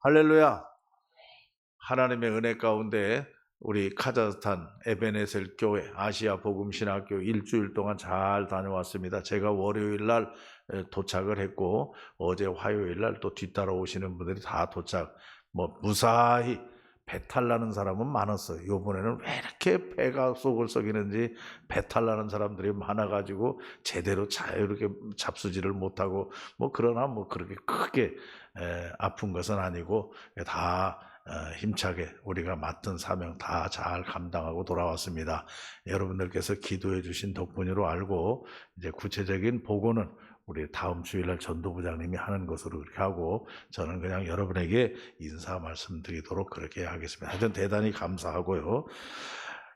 할렐루야. 하나님의 은혜 가운데 우리 카자흐스탄 에베네셀 교회 아시아 복음 신학교 일주일 동안 잘 다녀왔습니다. 제가 월요일 날 도착을 했고 어제 화요일 날 또 뒤따라 오시는 분들이 다 도착. 무사히 배탈 나는 사람은 많았어요. 이번에는 왜 이렇게 배가 속을 썩이는지 배탈 나는 사람들이 많아가지고 제대로 자유롭게 잡수지를 못하고 그러나 그렇게 크게 아픈 것은 아니고 다 힘차게 우리가 맡은 사명 다 잘 감당하고 돌아왔습니다. 여러분들께서 기도해 주신 덕분으로 알고 이제 구체적인 보고는 우리 다음 주일날 전도부장님이 하는 것으로 그렇게 하고 저는 그냥 여러분에게 인사 말씀드리도록 그렇게 하겠습니다. 하여튼 대단히 감사하고요.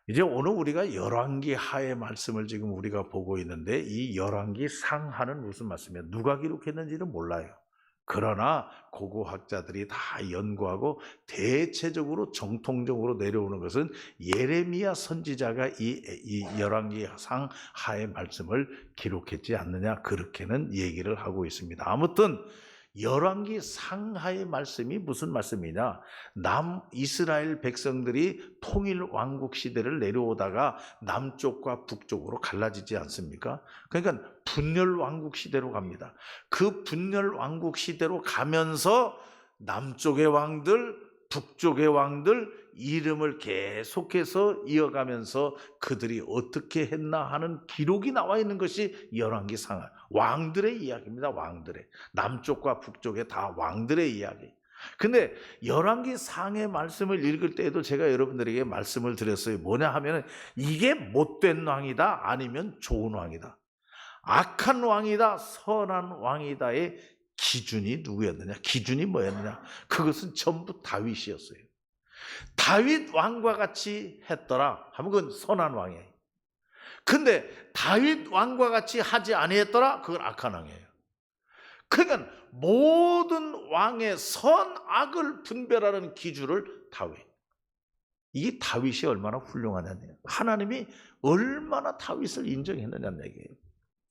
이제 오늘 우리가 열왕기 하의 말씀을 지금 우리가 보고 있는데 이 열왕기 상하는 무슨 말씀이에요? 누가 기록했는지는 몰라요. 그러나 고고학자들이 다 연구하고 대체적으로 정통적으로 내려오는 것은 예레미야 선지자가 이 열왕기 상 하의 말씀을 기록했지 않느냐 그렇게는 얘기를 하고 있습니다. 아무튼 열왕기 상하의 말씀이 무슨 말씀이냐? 남이스라엘 백성들이 통일 왕국 시대를 내려오다가 남쪽과 북쪽으로 갈라지지 않습니까? 그러니까 분열 왕국 시대로 갑니다. 그 분열 왕국 시대로 가면서 남쪽의 왕들, 북쪽의 왕들 이름을 계속해서 이어가면서 그들이 어떻게 했나 하는 기록이 나와 있는 것이 열왕기 상하. 왕들의 이야기입니다. 왕들의. 남쪽과 북쪽의 다 왕들의 이야기. 근데 열왕기 상의 말씀을 읽을 때에도 제가 여러분들에게 말씀을 드렸어요. 뭐냐 하면 이게 못된 왕이다 아니면 좋은 왕이다. 악한 왕이다 선한 왕이다의 기준이 누구였느냐? 기준이 뭐였느냐? 그것은 전부 다윗이었어요. 다윗 왕과 같이 했더라 하면 그건 선한 왕이에요. 근데 다윗 왕과 같이 하지 아니했더라 그건 악한 왕이에요. 그러니까 모든 왕의 선악을 분별하는 기준을 다윗. 이게 다윗이 얼마나 훌륭하냐는 얘기예요. 하나님이 얼마나 다윗을 인정했느냐는 얘기예요.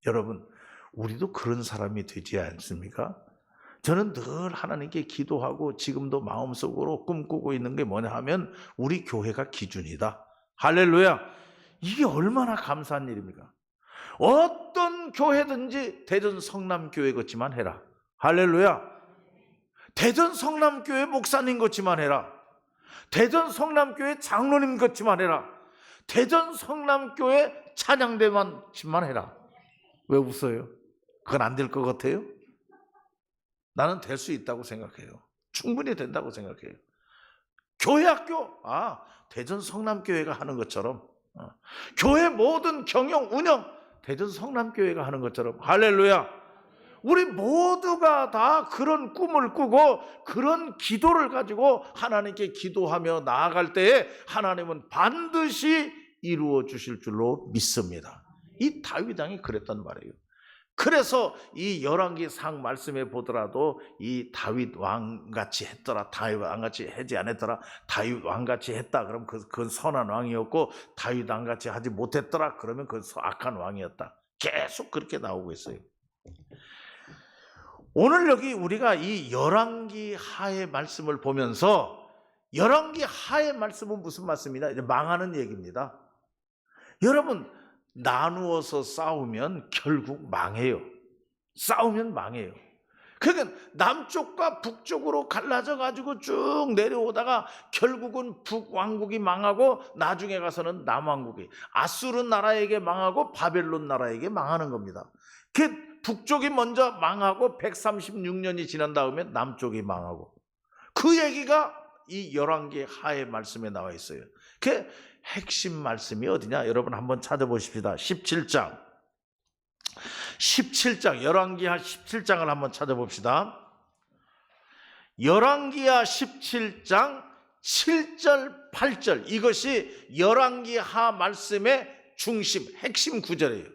여러분 우리도 그런 사람이 되지 않습니까? 저는 늘 하나님께 기도하고 지금도 마음속으로 꿈꾸고 있는 게 뭐냐 하면 우리 교회가 기준이다. 할렐루야. 이게 얼마나 감사한 일입니까? 어떤 교회든지 대전 성남교회 같지만 해라. 할렐루야. 대전 성남교회 목사님 같지만 해라. 대전 성남교회 장로님 같지만 해라. 대전 성남교회 찬양대만만 해라. 왜 웃어요? 그건 안 될 것 같아요? 나는 될 수 있다고 생각해요. 충분히 된다고 생각해요. 교회학교, 대전 성남교회가 하는 것처럼 교회 모든 경영, 운영 대전 성남교회가 하는 것처럼 할렐루야. 우리 모두가 다 그런 꿈을 꾸고 그런 기도를 가지고 하나님께 기도하며 나아갈 때에 하나님은 반드시 이루어 주실 줄로 믿습니다. 이 다윗 왕이 그랬단 말이에요. 그래서 이 열왕기 상 말씀에 보더라도 이 다윗 왕같이 했더라 다윗 왕같이 하지 않았더라 다윗 왕같이 했다 그러면 그건 선한 왕이었고 다윗 왕같이 하지 못했더라 그러면 그건 악한 왕이었다. 계속 그렇게 나오고 있어요. 오늘 여기 우리가 이 열왕기 하의 말씀을 보면서 열왕기 하의 말씀은 무슨 말씀이냐? 이제 망하는 얘기입니다. 여러분 나누어서 싸우면 결국 망해요. 싸우면 망해요. 그러니까 남쪽과 북쪽으로 갈라져 가지고 쭉 내려오다가 결국은 북왕국이 망하고 나중에 가서는 남왕국이 아수르 나라에게 망하고 바벨론 나라에게 망하는 겁니다. 그 북쪽이 먼저 망하고 136년이 지난 다음에 남쪽이 망하고 그 얘기가 이 열왕기 하의 말씀에 나와 있어요. 그 핵심 말씀이 어디냐? 여러분 한번 찾아보십시다. 17장 열왕기하 17장을 한번 찾아봅시다. 열왕기하 17장 7절 8절 이것이 열왕기하 말씀의 중심 핵심 구절이에요.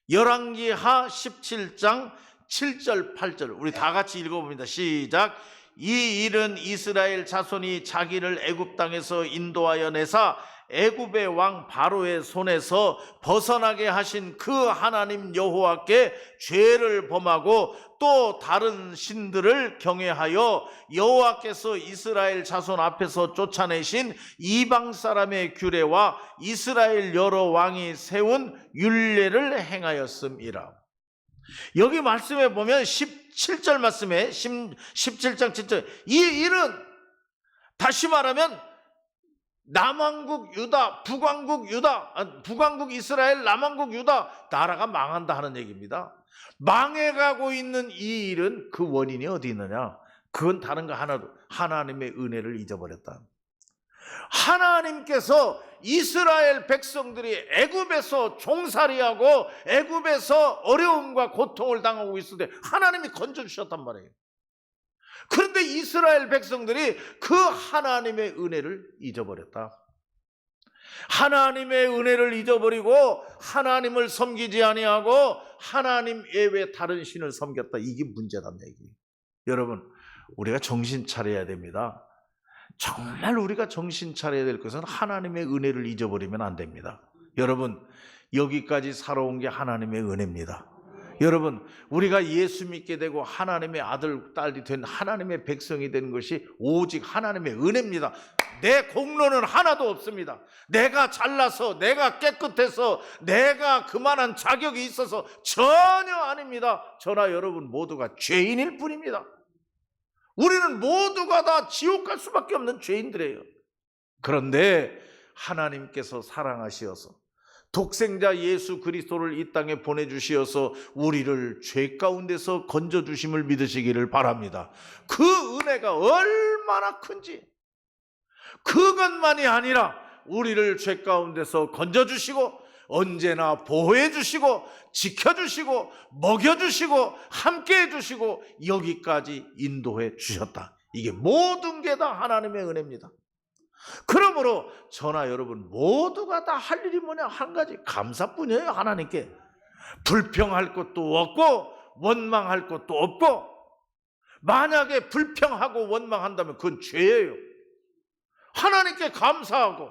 열왕기하 17장 7절 8절 우리 다 같이 읽어봅니다. 시작. 이 일은 이스라엘 자손이 자기를 애굽 땅에서 인도하여 내사 애굽의 왕 바로의 손에서 벗어나게 하신 그 하나님 여호와께 죄를 범하고 또 다른 신들을 경외하여 여호와께서 이스라엘 자손 앞에서 쫓아내신 이방 사람의 규례와 이스라엘 여러 왕이 세운 율례를 행하였음이라. 여기 말씀에 보면 17절 말씀에 17장 7절, 이 일은 다시 말하면 남왕국 유다, 북왕국 이스라엘, 남왕국 유다 나라가 망한다 하는 얘기입니다. 망해가고 있는 이 일은 그 원인이 어디 있느냐? 그건 다른 거 하나도, 하나님의 은혜를 잊어버렸다. 하나님께서 이스라엘 백성들이 애굽에서 종살이하고 애굽에서 어려움과 고통을 당하고 있을 때 하나님이 건져주셨단 말이에요. 그런데 이스라엘 백성들이 그 하나님의 은혜를 잊어버렸다. 하나님의 은혜를 잊어버리고 하나님을 섬기지 아니하고 하나님 외에 다른 신을 섬겼다. 이게 문제란 얘기예요. 여러분, 우리가 정신 차려야 됩니다. 정말 우리가 정신 차려야 될 것은 하나님의 은혜를 잊어버리면 안 됩니다. 여러분, 여기까지 살아온 게 하나님의 은혜입니다. 여러분, 우리가 예수 믿게 되고 하나님의 아들, 딸이 된 하나님의 백성이 된 것이 오직 하나님의 은혜입니다. 내 공로는 하나도 없습니다. 내가 잘나서, 내가 깨끗해서, 내가 그만한 자격이 있어서 전혀 아닙니다. 저나 여러분 모두가 죄인일 뿐입니다. 우리는 모두가 다 지옥 갈 수밖에 없는 죄인들이에요. 그런데 하나님께서 사랑하시어서 독생자 예수 그리스도를 이 땅에 보내주시어서 우리를 죄 가운데서 건져주심을 믿으시기를 바랍니다. 그 은혜가 얼마나 큰지, 그것만이 아니라 우리를 죄 가운데서 건져주시고 언제나 보호해 주시고 지켜주시고 먹여주시고 함께해 주시고 여기까지 인도해 주셨다. 이게 모든 게 다 하나님의 은혜입니다. 그러므로 저나 여러분 모두가 다 할 일이 뭐냐? 한 가지, 감사뿐이에요. 하나님께 불평할 것도 없고 원망할 것도 없고, 만약에 불평하고 원망한다면 그건 죄예요. 하나님께 감사하고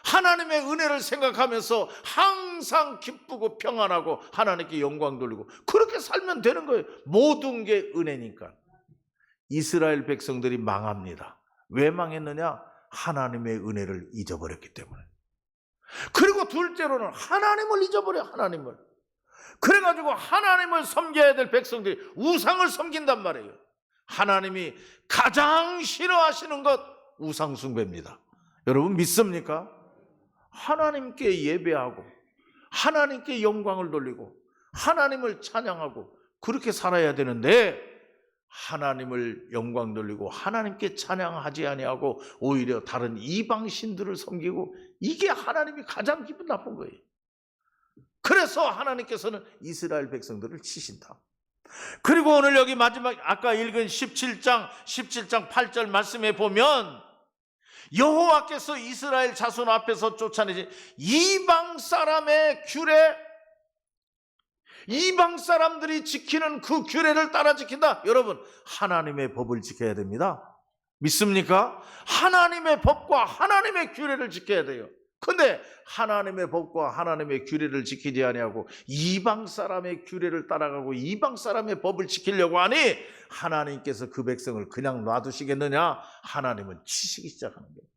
하나님의 은혜를 생각하면서 항상 기쁘고 평안하고 하나님께 영광 돌리고 그렇게 살면 되는 거예요. 모든 게 은혜니까. 이스라엘 백성들이 망합니다. 왜 망했느냐? 하나님의 은혜를 잊어버렸기 때문에. 그리고 둘째로는 하나님을 잊어버려. 하나님을. 그래가지고 하나님을 섬겨야 될 백성들이 우상을 섬긴단 말이에요. 하나님이 가장 싫어하시는 것 우상 숭배입니다. 여러분 믿습니까? 하나님께 예배하고 하나님께 영광을 돌리고 하나님을 찬양하고 그렇게 살아야 되는데, 하나님을 영광 돌리고 하나님께 찬양하지 아니하고 오히려 다른 이방 신들을 섬기고, 이게 하나님이 가장 기분 나쁜 거예요. 그래서 하나님께서는 이스라엘 백성들을 치신다. 그리고 오늘 여기 마지막 아까 읽은 17장 8절 말씀에 보면 여호와께서 이스라엘 자손 앞에서 쫓아내신 이방 사람의 규례, 이방 사람들이 지키는 그 규례를 따라 지킨다. 여러분, 하나님의 법을 지켜야 됩니다. 믿습니까? 하나님의 법과 하나님의 규례를 지켜야 돼요. 근데 하나님의 법과 하나님의 규례를 지키지 아니하고 이방 사람의 규례를 따라가고 이방 사람의 법을 지키려고 하니 하나님께서 그 백성을 그냥 놔두시겠느냐? 하나님은 치시기 시작하는 거예요.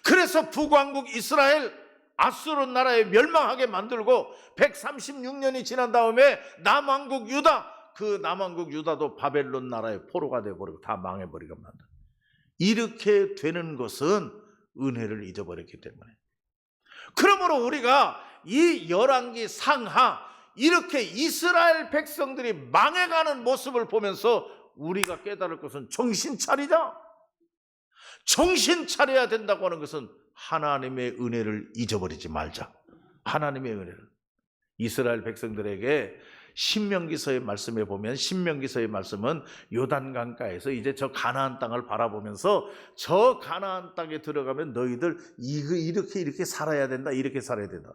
그래서 북왕국 이스라엘 아수르 나라에 멸망하게 만들고 136년이 지난 다음에 남왕국 유다, 그 남왕국 유다도 바벨론 나라의 포로가 되어버리고 다 망해버리고 만든. 이렇게 되는 것은 은혜를 잊어버렸기 때문에. 그러므로 우리가 이 열왕기 상하 이렇게 이스라엘 백성들이 망해가는 모습을 보면서 우리가 깨달을 것은 정신 차리자. 정신 차려야 된다고 하는 것은 하나님의 은혜를 잊어버리지 말자. 하나님의 은혜를. 이스라엘 백성들에게 신명기서의 말씀에 보면, 신명기서의 말씀은 요단강가에서 이제 저 가나안 땅을 바라보면서 저 가나안 땅에 들어가면 너희들 이렇게 살아야 된다, 이렇게 살아야 된다.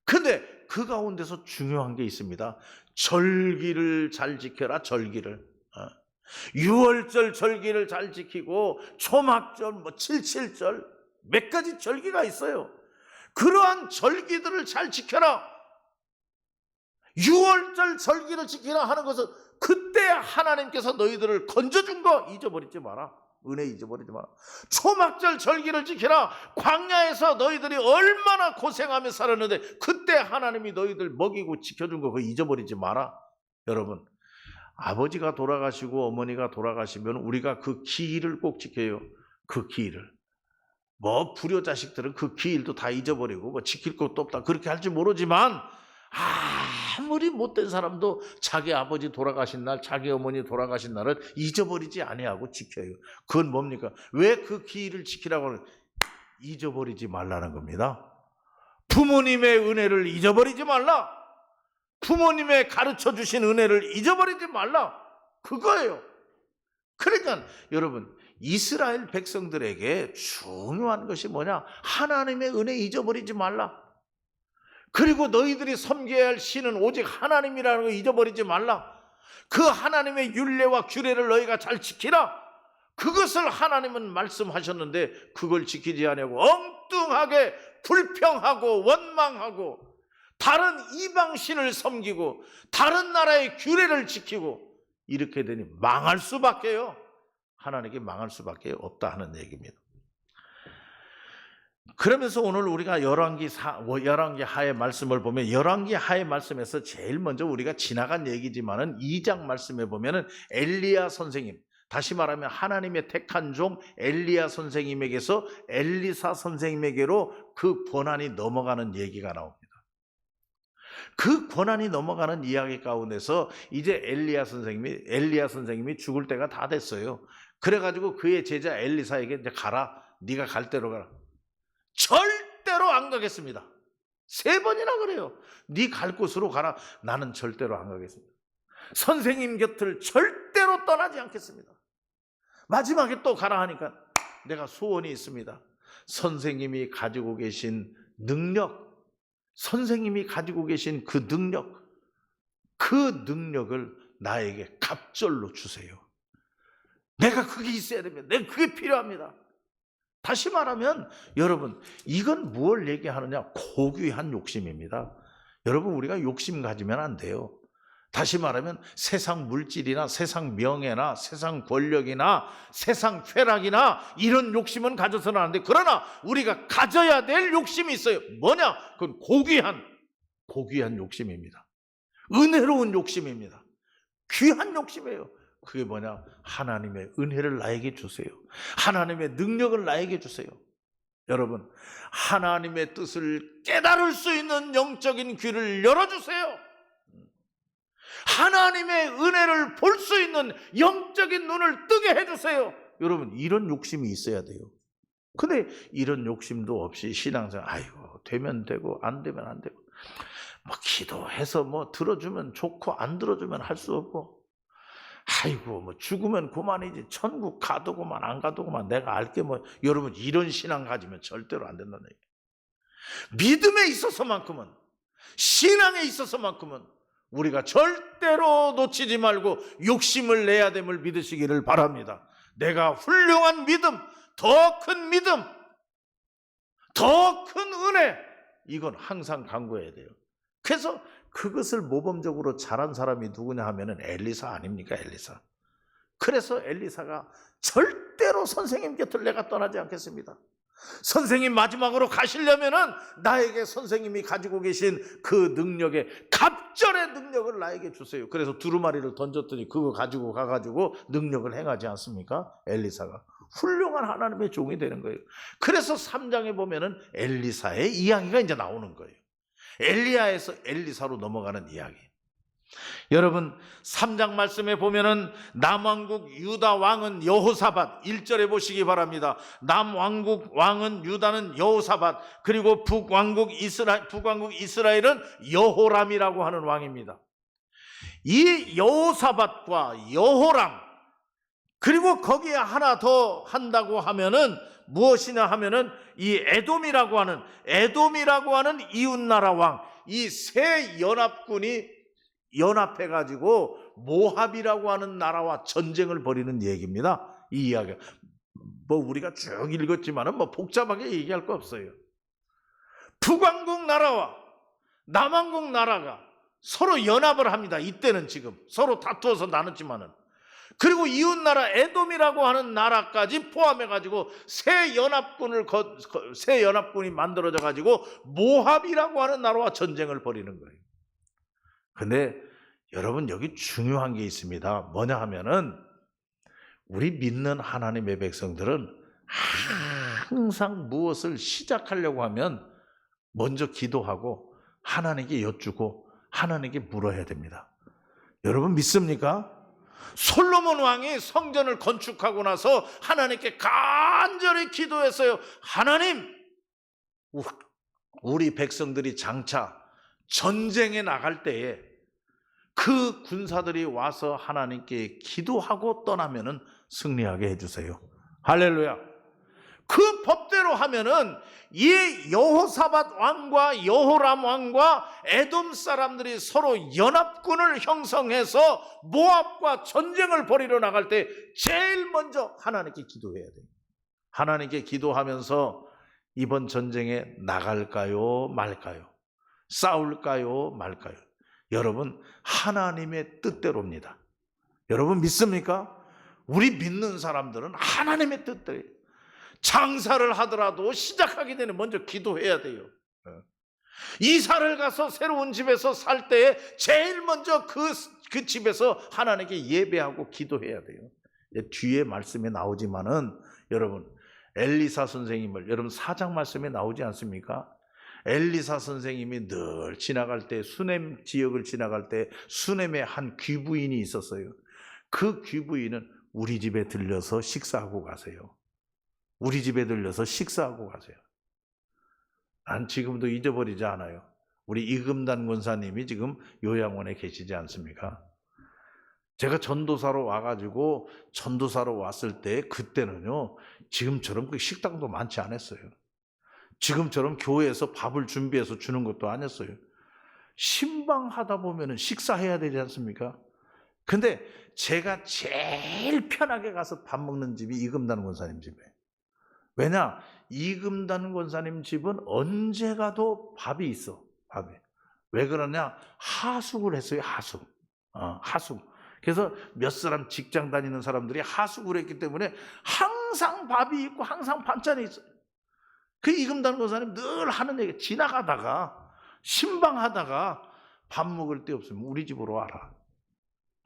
근데 그 가운데서 중요한 게 있습니다. 절기를 잘 지켜라. 절기를. 유월절 절기를 잘 지키고 초막절, 칠칠절 몇 가지 절기가 있어요. 그러한 절기들을 잘 지켜라. 유월절 절기를 지키라 하는 것은 그때 하나님께서 너희들을 건져준 거 잊어버리지 마라. 은혜 잊어버리지 마라. 초막절 절기를 지키라. 광야에서 너희들이 얼마나 고생하며 살았는데 그때 하나님이 너희들 먹이고 지켜준 거 그거 잊어버리지 마라. 여러분, 아버지가 돌아가시고 어머니가 돌아가시면 우리가 그 기일을 꼭 지켜요. 그 기일을. 불효자식들은 그 기일도 다 잊어버리고 지킬 것도 없다 그렇게 할지 모르지만, 아무리 못된 사람도 자기 아버지 돌아가신 날, 자기 어머니 돌아가신 날을 잊어버리지 아니하고 지켜요. 그건 뭡니까? 왜 그 기일을 지키라고 하는? 잊어버리지 말라는 겁니다. 부모님의 은혜를 잊어버리지 말라. 부모님의 가르쳐 주신 은혜를 잊어버리지 말라. 그거예요. 그러니까 여러분, 이스라엘 백성들에게 중요한 것이 뭐냐? 하나님의 은혜 잊어버리지 말라. 그리고 너희들이 섬겨야 할 신은 오직 하나님이라는 거 잊어버리지 말라. 그 하나님의 율례와 규례를 너희가 잘 지키라. 그것을 하나님은 말씀하셨는데 그걸 지키지 않냐고 엉뚱하게 불평하고 원망하고 다른 이방신을 섬기고 다른 나라의 규례를 지키고 이렇게 되니 망할 수밖에요. 하나님께 망할 수밖에 없다 하는 얘기입니다. 그러면서 오늘 우리가 열왕기 하의 말씀을 보면 열왕기 하의 말씀에서 제일 먼저 우리가 지나간 얘기지만은 2장 말씀에 보면은 엘리야 선생님, 다시 말하면 하나님의 택한 종 엘리야 선생님에게서 엘리사 선생님에게로 그 권한이 넘어가는 얘기가 나옵니다. 그 권한이 넘어가는 이야기 가운데서 이제 엘리야 선생님이 죽을 때가 다 됐어요. 그래가지고 그의 제자 엘리사에게 이제 가라. 네가 갈 대로 가라. 절대로 안 가겠습니다. 3번이나 그래요. 네 갈 곳으로 가라. 나는 절대로 안 가겠습니다. 선생님 곁을 절대로 떠나지 않겠습니다. 마지막에 또 가라 하니까 내가 소원이 있습니다. 선생님이 가지고 계신 능력, 선생님이 가지고 계신 그 능력을 나에게 갑절로 주세요. 내가 그게 있어야 됩니다. 내가 그게 필요합니다. 다시 말하면 여러분, 이건 무엇을 얘기하느냐? 고귀한 욕심입니다. 여러분, 우리가 욕심 가지면 안 돼요. 다시 말하면 세상 물질이나 세상 명예나 세상 권력이나 세상 쾌락이나 이런 욕심은 가져서는 안 돼. 그러나 우리가 가져야 될 욕심이 있어요. 뭐냐? 그건 고귀한 욕심입니다. 은혜로운 욕심입니다. 귀한 욕심이에요. 그게 뭐냐? 하나님의 은혜를 나에게 주세요. 하나님의 능력을 나에게 주세요. 여러분, 하나님의 뜻을 깨달을 수 있는 영적인 귀를 열어주세요. 하나님의 은혜를 볼 수 있는 영적인 눈을 뜨게 해주세요. 여러분, 이런 욕심이 있어야 돼요. 근데 이런 욕심도 없이 신앙생활, 아이고 되면 되고 안 되면 안 되고, 기도해서 들어주면 좋고 안 들어주면 할 수 없고, 아이고 죽으면 그만이지, 천국 가도구만 안 가도구만 내가 알게 여러분, 이런 신앙 가지면 절대로 안 된다는 얘기예요. 믿음에 있어서만큼은, 신앙에 있어서만큼은 우리가 절대로 놓치지 말고 욕심을 내야 됨을 믿으시기를 바랍니다. 내가 훌륭한 믿음, 더 큰 믿음, 더 큰 은혜, 이건 항상 강구해야 돼요. 그래서 그것을 모범적으로 잘한 사람이 누구냐 하면은 엘리사 아닙니까? 엘리사. 그래서 엘리사가 절대로 선생님 곁을 내가 떠나지 않겠습니다. 선생님 마지막으로 가시려면은 나에게 선생님이 가지고 계신 그 능력의 갑절의 능력을 나에게 주세요. 그래서 두루마리를 던졌더니 그거 가지고 가가지고 능력을 행하지 않습니까? 엘리사가 훌륭한 하나님의 종이 되는 거예요. 그래서 3장에 보면은 엘리사의 이야기가 이제 나오는 거예요. 엘리야에서 엘리사로 넘어가는 이야기. 여러분, 3장 말씀에 보면은 남왕국 유다 왕은 여호사밧, 1절에 보시기 바랍니다. 남왕국 왕은 유다는 여호사밧, 그리고 북왕국 이스라엘은 여호람이라고 하는 왕입니다. 이 여호사밧과 여호람, 그리고 거기에 하나 더 한다고 하면은 무엇이냐 하면은 이 에돔이라고 하는 이웃나라 왕, 이 세 연합군이 연합해가지고 모압이라고 하는 나라와 전쟁을 벌이는 얘기입니다. 이 이야기가. 뭐 우리가 쭉 읽었지만은 뭐 복잡하게 얘기할 거 없어요. 북왕국 나라와 남왕국 나라가 서로 연합을 합니다. 이때는 지금 서로 다투어서 나눴지만은. 그리고 이웃나라 에돔이라고 하는 나라까지 포함해가지고 새 연합군이 만들어져 가지고 모압이라고 하는 나라와 전쟁을 벌이는 거예요. 근데 여러분 여기 중요한 게 있습니다. 뭐냐 하면은 우리 믿는 하나님의 백성들은 항상 무엇을 시작하려고 하면 먼저 기도하고 하나님께 여쭈고 하나님께 물어야 됩니다. 여러분 믿습니까? 솔로몬 왕이 성전을 건축하고 나서 하나님께 간절히 기도했어요. 하나님, 우리 백성들이 장차 전쟁에 나갈 때에 그 군사들이 와서 하나님께 기도하고 떠나면은 승리하게 해주세요. 할렐루야. 그 법대로 하면은 이 여호사밧 왕과 여호람 왕과 에돔 사람들이 서로 연합군을 형성해서 모압과 전쟁을 벌이러 나갈 때 제일 먼저 하나님께 기도해야 돼요. 하나님께 기도하면서 이번 전쟁에 나갈까요 말까요? 싸울까요 말까요? 여러분 하나님의 뜻대로입니다. 여러분 믿습니까? 우리 믿는 사람들은 하나님의 뜻대로 장사를 하더라도 시작하기 전에 먼저 기도해야 돼요. 이사를 가서 새로운 집에서 살 때 제일 먼저 그 집에서 하나님께 예배하고 기도해야 돼요. 뒤에 말씀에 나오지만은 여러분 엘리사 선생님을 여러분 4장 말씀에 나오지 않습니까? 엘리사 선생님이 늘 지나갈 때 수넴 지역을 지나갈 때 수넴에 한 귀부인이 있었어요. 그 귀부인은 우리 집에 들려서 식사하고 가세요. 우리 집에 들려서 식사하고 가세요. 난 지금도 잊어버리지 않아요. 우리 이금단 권사님이 지금 요양원에 계시지 않습니까? 제가 전도사로 와가지고 전도사로 왔을 때 그때는요 지금처럼 그 식당도 많지 않았어요. 지금처럼 교회에서 밥을 준비해서 주는 것도 아니었어요. 신방하다 보면은 식사해야 되지 않습니까? 근데 제가 제일 편하게 가서 밥 먹는 집이 이금단 권사님 집이에요. 왜냐? 이금단 권사님 집은 언제 가도 밥이 있어. 밥이. 왜 그러냐? 하숙을 했어요. 하숙. 하숙. 그래서 몇 사람 직장 다니는 사람들이 하숙을 했기 때문에 항상 밥이 있고 항상 반찬이 있어요. 그 이금단 권사님 늘 하는 얘기, 지나가다가 신방하다가 밥 먹을 데 없으면 우리 집으로 와라.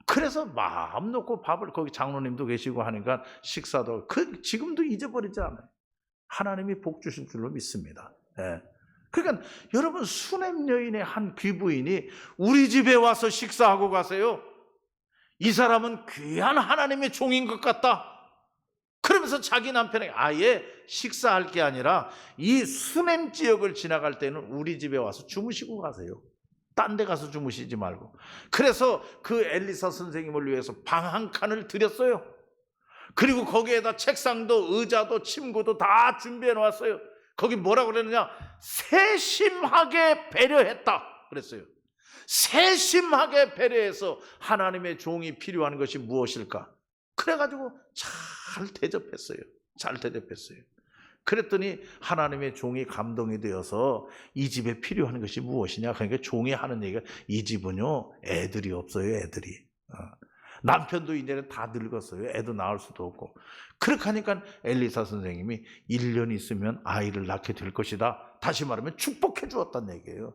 그래서 마음 놓고 밥을, 거기 장로님도 계시고 하니까 식사도 지금도 잊어버리지 않아요. 하나님이 복 주실 줄로 믿습니다. 예. 그러니까 여러분 수넴 여인의 한 귀부인이 우리 집에 와서 식사하고 가세요. 이 사람은 귀한 하나님의 종인 것 같다. 그러면서 자기 남편에게 아예 식사할 게 아니라 이 수넴 지역을 지나갈 때는 우리 집에 와서 주무시고 가세요. 딴 데 가서 주무시지 말고. 그래서 그 엘리사 선생님을 위해서 방 한 칸을 드렸어요. 그리고 거기에다 책상도 의자도 침구도 다 준비해 놓았어요. 거기 뭐라고 그랬느냐? 세심하게 배려했다 그랬어요. 세심하게 배려해서 하나님의 종이 필요한 것이 무엇일까? 그래가지고 잘 대접했어요. 잘 대접했어요. 그랬더니 하나님의 종이 감동이 되어서 이 집에 필요한 것이 무엇이냐? 그러니까 종이 하는 얘기가 이 집은요 애들이 없어요. 애들이. 남편도 이제는 다 늙었어요. 애도 낳을 수도 없고. 그렇게 하니까 엘리사 선생님이 1년 있으면 아이를 낳게 될 것이다. 다시 말하면 축복해 주었다는 얘기예요.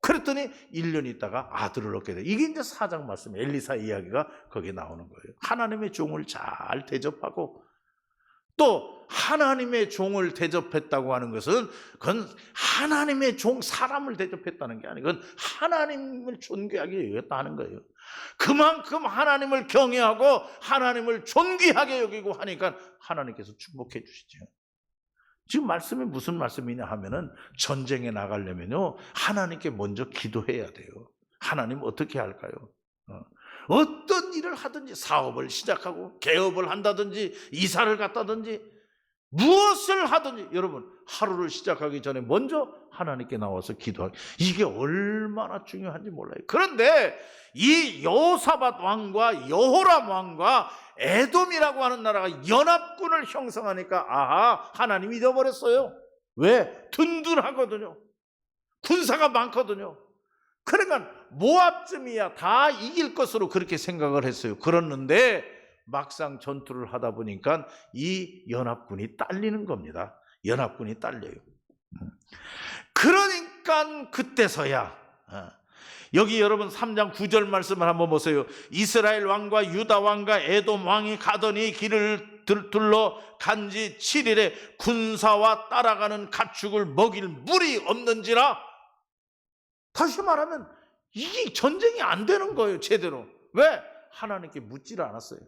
그랬더니 1년 있다가 아들을 얻게 돼. 이게 이제 4장 말씀, 엘리사 이야기가 거기에 나오는 거예요. 하나님의 종을 잘 대접하고 또 하나님의 종을 대접했다고 하는 것은 그건 하나님의 종, 사람을 대접했다는 게 아니고 그건 하나님을 존귀하게 여겼다는 거예요. 그만큼 하나님을 경외하고 하나님을 존귀하게 여기고 하니까 하나님께서 축복해 주시죠. 지금 말씀이 무슨 말씀이냐 하면은 전쟁에 나가려면요 하나님께 먼저 기도해야 돼요. 하나님 어떻게 할까요? 어떤 일을 하든지 사업을 시작하고 개업을 한다든지 이사를 갔다든지 무엇을 하든지 여러분 하루를 시작하기 전에 먼저 하나님께 나와서 기도하기, 이게 얼마나 중요한지 몰라요. 그런데 이 여호사밧 왕과 여호람 왕과 에돔이라고 하는 나라가 연합군을 형성하니까 아하, 하나님 잊어버렸어요. 왜? 든든하거든요. 군사가 많거든요. 그러니까 모압쯤이야 다 이길 것으로 그렇게 생각을 했어요. 그랬는데 막상 전투를 하다 보니까 이 연합군이 딸리는 겁니다. 연합군이 딸려요. 그러니까 그때서야 여기 여러분 3장 9절 말씀을 한번 보세요. 이스라엘 왕과 유다 왕과 에돔 왕이 가더니 길을 둘러 간지 7일에 군사와 따라가는 가축을 먹일 물이 없는지라. 다시 말하면 이게 전쟁이 안 되는 거예요. 제대로. 왜? 하나님께 묻지를 않았어요.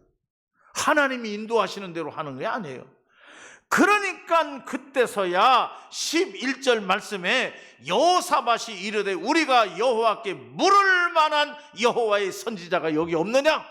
하나님이 인도하시는 대로 하는 게 아니에요. 그러니까 그때서야 11절 말씀에 여호사밧이 이르되 우리가 여호와께 물을 만한 여호와의 선지자가 여기 없느냐?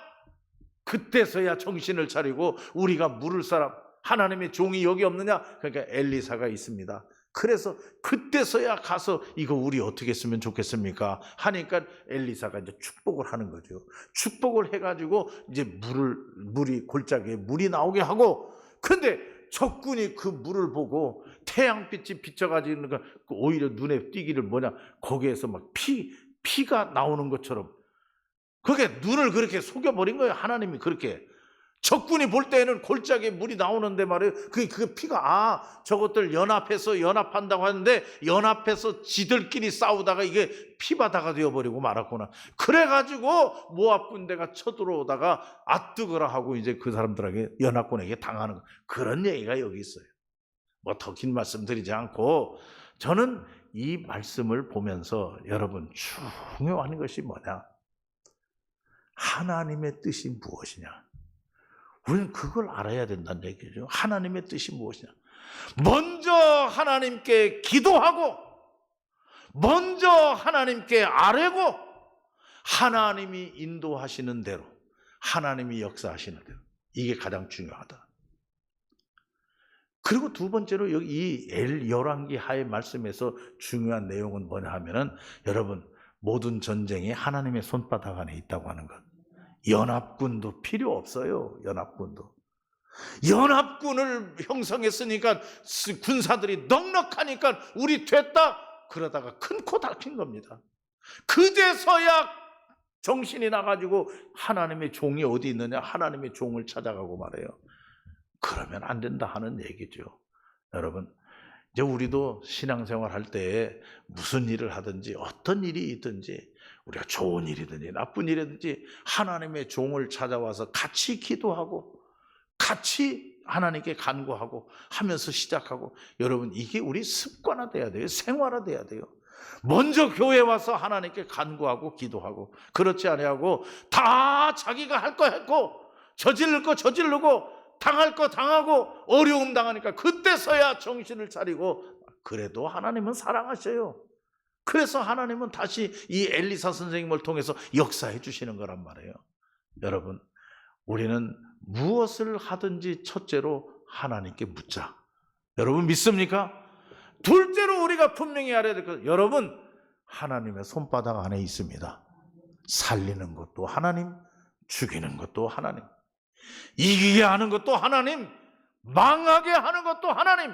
그때서야 정신을 차리고 우리가 물을 사람 하나님의 종이 여기 없느냐? 그러니까 엘리사가 있습니다. 그래서 그때서야 가서 이거 우리 어떻게 했으면 좋겠습니까? 하니까 엘리사가 이제 축복을 하는 거죠. 축복을 해가지고 이제 물이 골짜기에 물이 나오게 하고, 근데 적군이 그 물을 보고 태양빛이 비춰가지고 오히려 눈에 띄기를 뭐냐, 거기에서 막 피가 나오는 것처럼 그게 눈을 그렇게 속여버린 거예요. 하나님이 그렇게. 적군이 볼 때에는 골짜기에 물이 나오는데 말이에요. 그 피가 저것들 연합한다고 하는데 연합해서 지들끼리 싸우다가 이게 피바다가 되어버리고 말았구나. 그래가지고 모압 군대가 쳐들어오다가 아뜨거라 하고 이제 그 사람들에게 연합군에게 당하는 그런 얘기가 여기 있어요. 뭐 더 긴 말씀 드리지 않고 저는 이 말씀을 보면서 여러분 중요한 것이 뭐냐? 하나님의 뜻이 무엇이냐? 우리는 그걸 알아야 된다는 얘기죠. 하나님의 뜻이 무엇이냐? 먼저 하나님께 기도하고 먼저 하나님께 아뢰고 하나님이 인도하시는 대로 하나님이 역사하시는 대로, 이게 가장 중요하다. 그리고 두 번째로 여기 이 열왕기 하의 말씀에서 중요한 내용은 뭐냐 하면은 여러분 모든 전쟁이 하나님의 손바닥 안에 있다고 하는 것. 연합군도 필요 없어요. 연합군을 형성했으니까 군사들이 넉넉하니까 우리 됐다 그러다가 큰 코 다친 겁니다. 그제서야 정신이 나가지고 하나님의 종이 어디 있느냐, 하나님의 종을 찾아가고 말해요. 그러면 안 된다 하는 얘기죠. 여러분 이제 우리도 신앙생활 할 때 무슨 일을 하든지 어떤 일이 있든지 우리가 좋은 일이든지 나쁜 일이든지 하나님의 종을 찾아와서 같이 기도하고 같이 하나님께 간구하고 하면서 시작하고, 여러분 이게 우리 습관화돼야 돼요. 생활화돼야 돼요. 먼저 교회 와서 하나님께 간구하고 기도하고, 그렇지 아니하고 다 자기가 할 거 했고 저지를 거 저지르고 당할 거 당하고 어려움 당하니까 그때서야 정신을 차리고, 그래도 하나님은 사랑하셔요. 그래서 하나님은 다시 이 엘리사 선생님을 통해서 역사해 주시는 거란 말이에요. 여러분 우리는 무엇을 하든지 첫째로 하나님께 묻자. 여러분 믿습니까? 둘째로 우리가 분명히 알아야 될 것, 여러분 하나님의 손바닥 안에 있습니다. 살리는 것도 하나님, 죽이는 것도 하나님, 이기게 하는 것도 하나님, 망하게 하는 것도 하나님.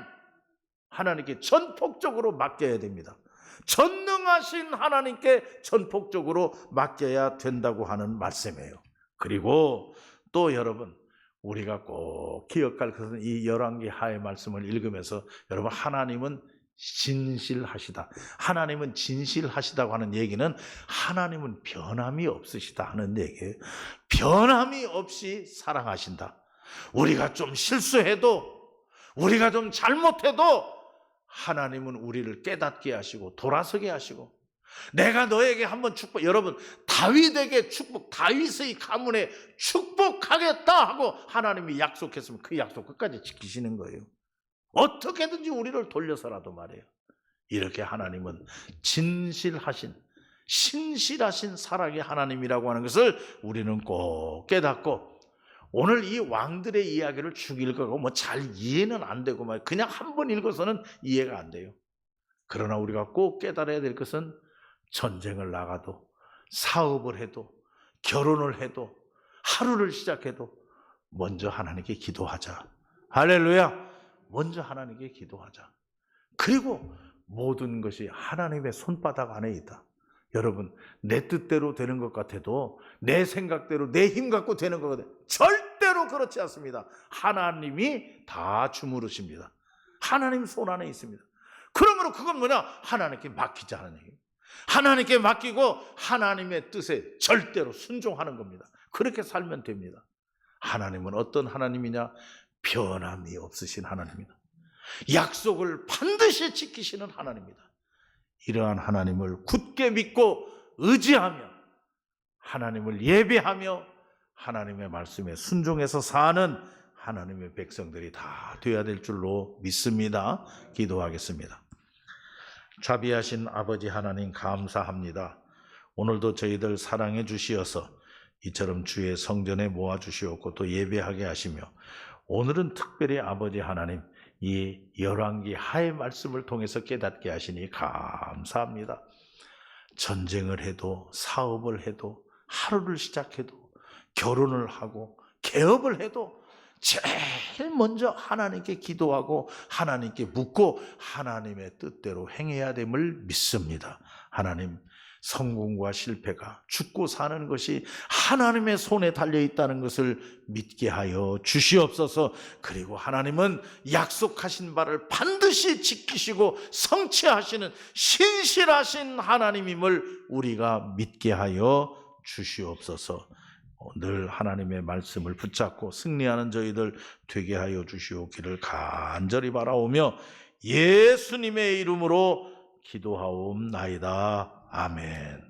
하나님께 전폭적으로 맡겨야 됩니다. 전능하신 하나님께 전폭적으로 맡겨야 된다고 하는 말씀이에요. 그리고 또 여러분 우리가 꼭 기억할 것은 이 열왕기 하의 말씀을 읽으면서 여러분 하나님은 진실하시다. 하나님은 진실하시다고 하는 얘기는 하나님은 변함이 없으시다 하는 얘기예요. 변함이 없이 사랑하신다. 우리가 좀 실수해도 우리가 좀 잘못해도 하나님은 우리를 깨닫게 하시고 돌아서게 하시고, 내가 너에게 한번 축복, 여러분 다윗에게 축복, 다윗의 가문에 축복하겠다 하고 하나님이 약속했으면 그 약속 끝까지 지키시는 거예요. 어떻게든지 우리를 돌려서라도 말이에요. 이렇게 하나님은 진실하신 신실하신 사랑의 하나님이라고 하는 것을 우리는 꼭 깨닫고, 오늘 이 왕들의 이야기를 쭉 읽어가고 뭐 잘 이해는 안 되고 막 그냥 한 번 읽어서는 이해가 안 돼요. 그러나 우리가 꼭 깨달아야 될 것은 전쟁을 나가도 사업을 해도 결혼을 해도 하루를 시작해도 먼저 하나님께 기도하자. 할렐루야. 먼저 하나님께 기도하자. 그리고 모든 것이 하나님의 손바닥 안에 있다. 여러분, 내 뜻대로 되는 것 같아도 내 생각대로 내 힘 갖고 되는 것 같아도 절대로 그렇지 않습니다. 하나님이 다 주무르십니다. 하나님 손 안에 있습니다. 그러므로 그건 뭐냐? 하나님께 맡기자는 얘기예요. 하나님께 맡기고 하나님의 뜻에 절대로 순종하는 겁니다. 그렇게 살면 됩니다. 하나님은 어떤 하나님이냐? 변함이 없으신 하나님입니다. 약속을 반드시 지키시는 하나님입니다. 이러한 하나님을 굳게 믿고 의지하며 하나님을 예배하며 하나님의 말씀에 순종해서 사는 하나님의 백성들이 다 되어야 될 줄로 믿습니다. 기도하겠습니다. 자비하신 아버지 하나님 감사합니다. 오늘도 저희들 사랑해 주시어서 이처럼 주의 성전에 모아 주시옵고 또 예배하게 하시며 오늘은 특별히 아버지 하나님 이 열왕기 하의 말씀을 통해서 깨닫게 하시니 감사합니다. 전쟁을 해도 사업을 해도 하루를 시작해도 결혼을 하고 개업을 해도 제일 먼저 하나님께 기도하고 하나님께 묻고 하나님의 뜻대로 행해야 됨을 믿습니다. 하나님, 성공과 실패가 죽고 사는 것이 하나님의 손에 달려있다는 것을 믿게 하여 주시옵소서. 그리고 하나님은 약속하신 바를 반드시 지키시고 성취하시는 신실하신 하나님임을 우리가 믿게 하여 주시옵소서. 늘 하나님의 말씀을 붙잡고 승리하는 저희들 되게 하여 주시옵기를 간절히 바라오며 예수님의 이름으로 기도하옵나이다. 아멘.